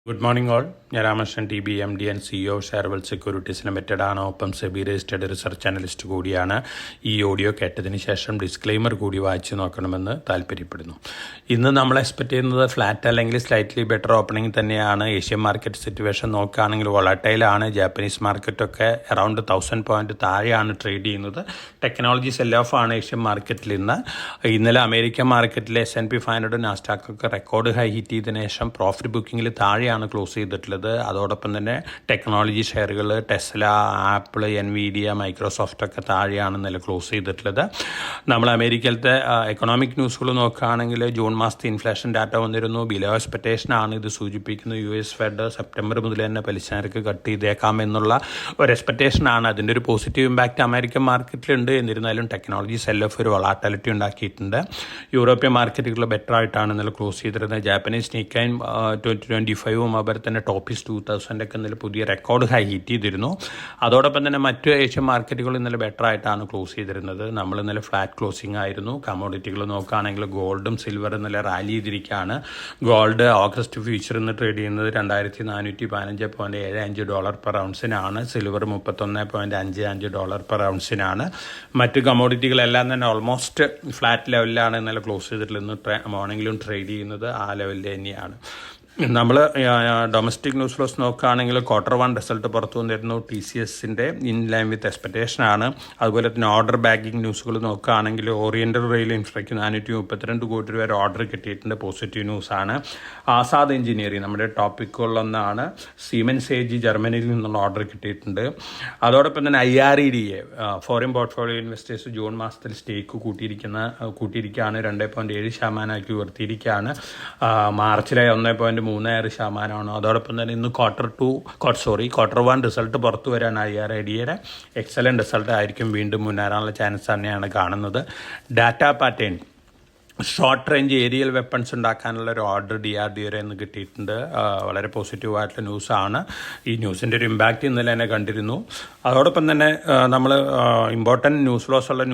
Good morning all. ഞാൻ Ramakrishnan T B M D and CEO Sharewealth securities limited ആണ്. ഒപ്പം SEBI registered research analyst കൂടിയാണ്. ഈ ഓഡിയോ കേട്ടതിന് ശേഷം ഡിസ്ക്ലെയിമർ കൂടി വായിച്ചു നോക്കണമെന്ന് താല്പര്യപ്പെടുന്നു. ഇന്ന് നമ്മൾ എക്സ്പെക്ട് ചെയ്യുന്നത് ഫ്ലാറ്റ് അല്ലെങ്കിൽ സ്ലൈറ്റ്ലി ബെറ്റർ ഓപ്പണിംഗ് തന്നെയാണ്. ഏഷ്യൻ മാർക്കറ്റ് സിറ്റുവേഷൻ നോക്കുകയാണെങ്കിൽ വോളറ്റൈലാണ്. ജാപ്പനീസ് മാർക്കറ്റൊക്കെ അറൗണ്ട് 1000 പോയിന്റ് താഴെയാണ് ട്രേഡ് ചെയ്യുന്നത്. ടെക്നോളജി സെൽ ഓഫ് ആണ് ഏഷ്യൻ മാർക്കറ്റിൽ ഇന്ന്. ഇന്നലെ അമേരിക്കൻ മാർക്കറ്റിലെ S&P 500 നാസ്ഡാക്കൊക്കെ റെക്കോർഡ് ഹൈ ഹിറ്റ് ചെയ്തതിനു ശേഷം പ്രോഫിറ്റ് ബുക്കിംഗിൽ താഴെയാണ് ക്ലോസ് ചെയ്തിട്ടുള്ളത്. അതോടൊപ്പം തന്നെ ടെക്നോളജി ഷെയറുകൾ ടെസ്ല, ആപ്പിൾ, എൻവിഡിയ, മൈക്രോസോഫ്റ്റ് ഒക്കെ താഴെയാണ് ഇന്നലെ ക്ലോസ് ചെയ്തിട്ടുള്ളത്. നമ്മൾ അമേരിക്കയിലത്തെ എക്കണോമിക് ന്യൂസുകൾ നോക്കുകയാണെങ്കിൽ ജൂൺ മാസത്തെ ഇൻഫ്ലേഷൻ ഡാറ്റ വന്നിരുന്നു. ബിലോ എക്സ്പെക്ടേഷൻ ആണ് ഇത് സൂചിപ്പിക്കുന്നത്. US ഫെഡ് സെപ്റ്റംബർ മുതൽ തന്നെ പലിശ നിരക്ക് കട്ട് ചെയ്തേക്കാം എന്നുള്ള ഒരു എക്സ്പെക്ടേഷൻ ആണ്. അതിൻ്റെ ഒരു പോസിറ്റീവ് ഇമ്പാക്റ്റ് അമേരിക്കൻ മാർക്കറ്റിലുണ്ട്. എന്നിരുന്നാലും ടെക്നോളജി സെൽ ഓഫ് ഒരു വൊളാറ്റിലിറ്റി ഉണ്ടാക്കിയിട്ടുണ്ട്. യൂറോപ്യൻ മാർക്കറ്റുകൾ ബെറ്റർ ആയിട്ടാണ് ഇന്നലെ ക്ലോസ് ചെയ്തിരുന്നത്. ജാപ്പനീസ് നിക്കൈൻ 2025 അതുപോലെ തന്നെ ടോപ്പിസ് 2000 ഒക്കെ ഇന്നലെ പുതിയ റെക്കോർഡ് ഹൈ ഹിറ്റ് ചെയ്തിരുന്നു. അതോടൊപ്പം തന്നെ മറ്റ് ഏഷ്യൻ മാർക്കറ്റുകൾ ഇന്നലെ ബെറ്റർ ആയിട്ടാണ് ക്ലോസ് ചെയ്തിരുന്നത്. നമ്മൾ ഇന്നലെ ഫ്ലാറ്റ് ക്ലോസിംഗ് ആയിരുന്നു. കമ്മോഡിറ്റികൾ നോക്കുകയാണെങ്കിൽ ഗോൾഡും സിൽവർ ഇന്നലെ റാലി ചെയ്തിരിക്കുകയാണ്. ഗോൾഡ് ഓഗസ്റ്റ് ഫ്യൂച്ചർ ഇന്ന് ട്രേഡ് ചെയ്യുന്നത് $2415.75 പെർ ഔൺസിനാണ്. സിൽവർ $31.55 പെർ ഔൺസിനാണ്. മറ്റ് കമ്മോഡിറ്റികളെല്ലാം തന്നെ ഓൾമോസ്റ്റ് ഫ്ലാറ്റ് ലെവലിലാണ് ഇന്നലെ ക്ലോസ് ചെയ്തിട്ടുള്ളത്. ഇന്ന് മോർണിംഗിലും ട്രേഡ് ചെയ്യുന്നത് ആ ലെവലിൽ തന്നെയാണ്. നമ്മൾ ഡൊമസ്റ്റിക് ന്യൂസ് ഫ്ലോസ് നോക്കുകയാണെങ്കിൽ Q1 റിസൾട്ട് പുറത്തു വന്നിരുന്നു. TCSൻ്റെ ഇൻ ലൈൻ വിത്ത് എക്സ്പെക്ടേഷൻ ആണ്. അതുപോലെ തന്നെ ഓർഡർ ബാങ്കിങ് ന്യൂസുകൾ നോക്കുകയാണെങ്കിൽ ഓറിയൻ്റൽ റെയിൽ ഇൻഫ്രയ്ക്ക് 432 കോടി രൂപ വരെ ഓർഡർ കിട്ടിയിട്ടുണ്ട്. പോസിറ്റീവ് ന്യൂസാണ്. ആസാദ് എഞ്ചിനീയറിംഗ് നമ്മുടെ ടോപ്പിക്കുകളിലൊന്നാണ്. സീമെൻസ് AG ജർമ്മനിയിൽ നിന്നുള്ള ഓർഡർ കിട്ടിയിട്ടുണ്ട്. അതോടൊപ്പം തന്നെ IREDA foreign portfolio investors June മാസത്തിൽ സ്റ്റേക്ക് കൂട്ടിയിരിക്കുകയാണ്. 2.7% ഉയർത്തിയിരിക്കുകയാണ്. മാർച്ചിലെ 1.36%. അതോടൊപ്പം തന്നെ ഇന്ന് Q1 റിസൾട്ട് പുറത്തു വരാൻ IREDA എക്സലൻറ്റ് റിസൾട്ട് ആയിരിക്കും. വീണ്ടും മുന്നേറാനുള്ള ചാൻസ് തന്നെയാണ് കാണുന്നത്. Data pattern short range aerial weapons ഉണ്ടാക്കാനുള്ള ഒരു ഓർഡർ DRDO എന്ന് കിട്ടിയിട്ടുണ്ട്. വളരെ പോസിറ്റീവായിട്ടുള്ള ന്യൂസാണ്. ഈ ന്യൂസിൻ്റെ ഒരു ഇമ്പാക്റ്റ് ഇന്നലെ തന്നെ കണ്ടിരുന്നു. അതോടൊപ്പം തന്നെ നമ്മൾ ഇമ്പോർട്ടൻറ്റ് ന്യൂസ് ലോസ് ഉള്ള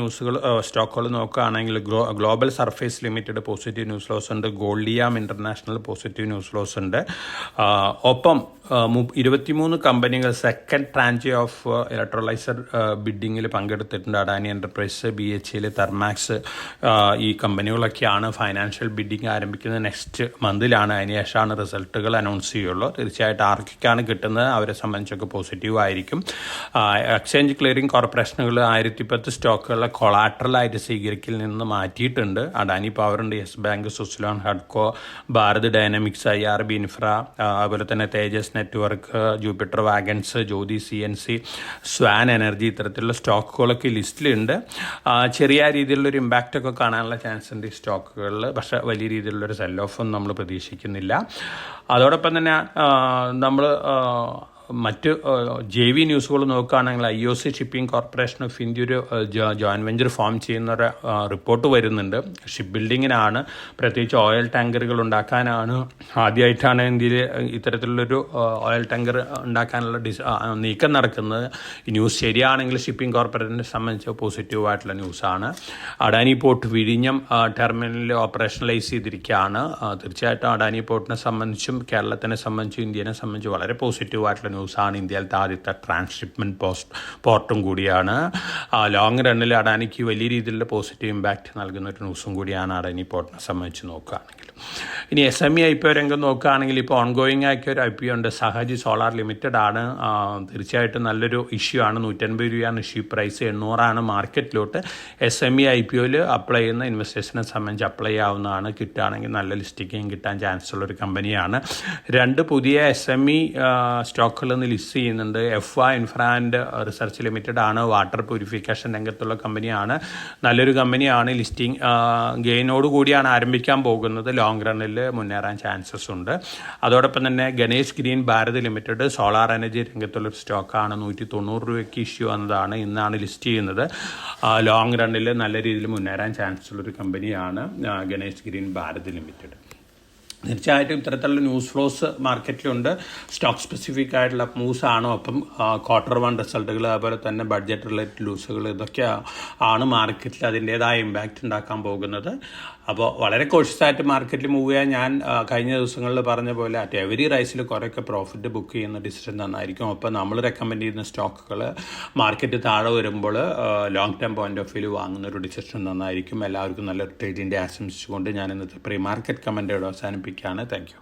സ്റ്റോക്കുകൾ നോക്കുകയാണെങ്കിൽ global surface limited positive news loss ഉണ്ട്. Goldiam international positive news loss ഉണ്ട്. ഒപ്പം 23 കമ്പനികൾ സെക്കൻഡ് ട്രാഞ്ച് ഓഫ് ഇലക്ട്രോലൈസർ ബിഡിങ്ങിൽ പങ്കെടുത്തിട്ടുണ്ട്. അഡാനി എൻ്റർപ്രൈസ്, BHEL, തെർമാക്സ് ഈ കമ്പനികളൊക്കെയാണ് ഫൈനാൻഷ്യൽ ബിഡിങ് ആരംഭിക്കുന്നത് നെക്സ്റ്റ് മന്തിലാണ്. അതിനുശേഷമാണ് റിസൾട്ടുകൾ അനൗൺസ് ചെയ്യുള്ളൂ. തീർച്ചയായിട്ടും ആർക്കൊക്കെയാണ് കിട്ടുന്നത് അവരെ സംബന്ധിച്ചൊക്കെ പോസിറ്റീവ് ആയിരിക്കും. എക്സ്ചേഞ്ച് ക്ലിയറിംഗ് കോർപ്പറേഷനുകൾ 1010 സ്റ്റോക്കുകളെ കൊളാട്രലായിട്ട് സ്വീകരിക്കൽ നിന്ന് മാറ്റിയിട്ടുണ്ട്. അഡാനി പവറുണ്ട്, yes bank, Suzlon, Hudco, Bharat dynamics, IRB infra, അതുപോലെ തന്നെ തേജസ് network, Jupiter wagons, Jyoti CNC, Swan energy, ഇത്തരത്തിലുള്ള സ്റ്റോക്കുകളൊക്കെ ലിസ്റ്റിലുണ്ട്. ചെറിയ രീതിയിലുള്ളൊരു ഇമ്പാക്റ്റൊക്കെ കാണാനുള്ള ചാൻസ് ഉണ്ട് ഈ സ്റ്റോക്കുകളിൽ. പക്ഷേ വലിയ രീതിയിലുള്ളൊരു സെൽ ഓഫൊന്നും നമ്മൾ പ്രതീക്ഷിക്കുന്നില്ല. അതോടൊപ്പം തന്നെ നമ്മൾ മറ്റ് JV ന്യൂസുകൾ നോക്കുകയാണെങ്കിൽ IOC shipping corporation of India ഒരു ജോയിൻറ്റ് വെഞ്ചർ ഫോം ചെയ്യുന്ന ഒരു റിപ്പോർട്ട് വരുന്നുണ്ട്. ഷിപ്പ് ബിൽഡിങ്ങിനാണ്, പ്രത്യേകിച്ച് ഓയിൽ ടാങ്കറുകൾ ഉണ്ടാക്കാനാണ്. ആദ്യമായിട്ടാണ് ഇന്ത്യയിൽ ഇത്തരത്തിലുള്ളൊരു ഓയിൽ ടാങ്കർ ഉണ്ടാക്കാനുള്ള നീക്കം നടക്കുന്നത്. ഈ ന്യൂസ് ശരിയാണെങ്കിൽ ഷിപ്പിംഗ് കോർപ്പറേഷനെ സംബന്ധിച്ച് പോസിറ്റീവായിട്ടുള്ള ന്യൂസാണ്. അഡാനി പോർട്ട് വിഴിഞ്ഞം ടെർമിനലിൽ ഓപ്പറേഷണലൈസ് ചെയ്തിരിക്കുകയാണ്. തീർച്ചയായിട്ടും അഡാനി പോർട്ടിനെ സംബന്ധിച്ചും കേരളത്തിനെ സംബന്ധിച്ചും ഇന്ത്യനെ സംബന്ധിച്ചും വളരെ പോസിറ്റീവായിട്ടുള്ള ന്യൂസാണ്. ഇന്ത്യയിലത്തെ ആദ്യത്തെ ട്രാൻസ്ഷിപ്മെൻറ്റ് പോർട്ടും കൂടിയാണ്. ലോങ് റണ്ണിൽ അഡാനിക്ക് വലിയ രീതിയിലുള്ള പോസിറ്റീവ് ഇമ്പാക്റ്റ് നൽകുന്ന ഒരു ന്യൂസും കൂടിയാണ് അഡാനി പോർട്ടിനെ സംബന്ധിച്ച് നോക്കുകയാണെങ്കിൽ. ഇനി SME IPO രംഗം നോക്കുകയാണെങ്കിൽ ഇപ്പോൾ ഓൺഗോയിങ് ആക്കിയ ഒരു IPO ഉണ്ട്. സഹജ് സോളാർ ലിമിറ്റഡ് ആണ്. തീർച്ചയായിട്ടും നല്ലൊരു ഇഷ്യൂ ആണ്. 150 രൂപയാണ് ഇഷ്യൂ പ്രൈസ്, 800 മാർക്കറ്റിലോട്ട്. SME IPOയിൽ അപ്ലൈ ചെയ്യുന്ന ഇൻവെസ്റ്റേഴ്സിനെ സംബന്ധിച്ച് അപ്ലൈ ആവുന്നതാണ്. കിട്ടുകയാണെങ്കിൽ നല്ല ലിസ്റ്റിംഗ് കിട്ടാൻ ചാൻസ് ഉള്ളൊരു കമ്പനിയാണ്. 2 പുതിയ SME സ്റ്റോക്കുകൾ നിന്ന് ലിസ്റ്റ് ചെയ്യുന്നുണ്ട്. FA infra and research limited ആണ്. വാട്ടർ പ്യൂരിഫിക്കേഷൻ രംഗത്തുള്ള കമ്പനിയാണ്. നല്ലൊരു കമ്പനിയാണ്. ലിസ്റ്റിംഗ് ഗെയിനോട് കൂടിയാണ് ആരംഭിക്കാൻ പോകുന്നത്. ലോങ് റണ്ണിൽ മുന്നേറാൻ ചാൻസസ് ഉണ്ട്. അതോടൊപ്പം തന്നെ Ganesh green Bharat limited solar energy രംഗത്തുള്ളൊരു സ്റ്റോക്കാണ്. 190 രൂപയ്ക്ക് ഇഷ്യൂ വന്നതാണ്. ഇന്നാണ് ലിസ്റ്റ് ചെയ്യുന്നത്. ലോങ് റണ്ണിൽ നല്ല രീതിയിൽ മുന്നേറാൻ ചാൻസ് ഉള്ളൊരു കമ്പനിയാണ് ഗണേഷ് ഗ്രീൻ ഭാരത് ലിമിറ്റഡ്. തീർച്ചയായിട്ടും ഇത്തരത്തിലുള്ള ന്യൂസ് ഫ്ലോസ് മാർക്കറ്റിലുണ്ട്. സ്റ്റോക്ക് സ്പെസിഫിക് ആയിട്ടുള്ള മൂവ്സ് ആണോ, അപ്പം Q1 റിസൾട്ടുകൾ, അതുപോലെ തന്നെ ബഡ്ജറ്റ് റിലേറ്റഡ് ന്യൂസുകൾ, ഇതൊക്കെ ആണ് മാർക്കറ്റിൽ അതിൻ്റേതായ ഇമ്പാക്റ്റ് ഉണ്ടാക്കാൻ പോകുന്നത്. അപ്പോൾ വളരെ കോഷ്യസായിട്ട് മാർക്കറ്റിൽ മൂവ് ചെയ്യാൻ ഞാൻ കഴിഞ്ഞ ദിവസങ്ങളിൽ പറഞ്ഞ പോലെ അറ്റ് എവരി റൈസിൽ കുറേയൊക്കെ പ്രോഫിറ്റ് ബുക്ക് ചെയ്യുന്ന ഡിസിഷൻ നന്നായിരിക്കും. അപ്പോൾ നമ്മൾ റെക്കമെൻഡ് ചെയ്യുന്ന സ്റ്റോക്കുകൾ മാർക്കറ്റ് താഴെ വരുമ്പോൾ long term point of view വാങ്ങുന്നൊരു ഡിസിഷൻ നന്നായിരിക്കും. എല്ലാവർക്കും നല്ലൊരു ട്രേഡിൻ്റെ ആശംസിച്ചുകൊണ്ട് ഞാൻ ഇന്നത്തെ പ്രീ മാർക്കറ്റ് കമൻ്റ് അവസാനിപ്പിക്കുകയാണ്. Thank U.